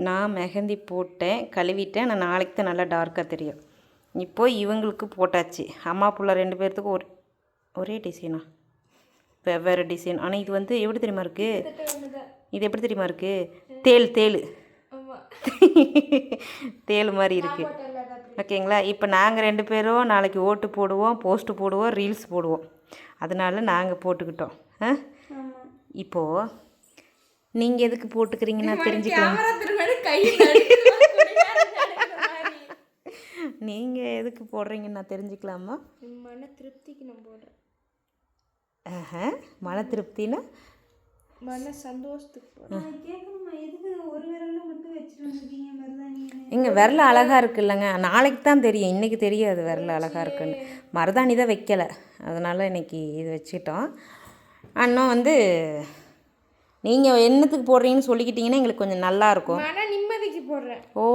நான் மெஹந்தி போட்டேன், கழுவிட்டேன். நான் நாளைக்கு தான் நல்லா டார்க்காக தெரியும். இப்போது இவங்களுக்கு போட்டாச்சு. அம்மா புள்ள 2 பேர்த்துக்கும் ஒரே டிசைனா, வெவ்வேறு டிசைன். ஆனால் இது வந்து எப்படி தெரியுமா இருக்குது? இது எப்படி தெரியுமா இருக்குது? தேள் தேள் மாதிரி இருக்குது. ஓகேங்களா? இப்போ நாங்கள் 2 பேரும் நாளைக்கு ஓட்டு போடுவோம், போஸ்ட்டு போடுவோம், ரீல்ஸ் போடுவோம். அதனால நாங்கள் போட்டுக்கிட்டோம். இப்போது நீங்கள் எதுக்கு போட்டுக்கிறீங்கன்னா தெரிஞ்சுக்கலாம். நீங்கள் எதுக்கு போடுறீங்கன்னு நான் தெரிஞ்சுக்கலாமா? மன திருப்திக்கு நான் போடுறேன். மன திருப்தினா மன சந்தோஷத்துக்கு போடுறேன். எதுக்கு ஒரு விரலில் மட்டும் வச்சுட்டு வந்துருக்கீங்க மருதாணி? எங்கள் விரல் அழகாக இருக்குல்லங்க. நாளைக்கு தான் தெரியும், இன்றைக்கி தெரியாது விரல் அழகாக இருக்குன்னு. மருதாணி தான் வைக்கலை, அதனால் இன்றைக்கி இது வச்சுக்கிட்டோம். அண்ணன் வந்து நீங்கள் என்னத்துக்கு போடுறீங்கன்னு சொல்லிக்கிட்டிங்கன்னா எங்களுக்கு கொஞ்சம் நல்லாயிருக்கும். மன நிம்மதிக்கு போடுறேன். ஓ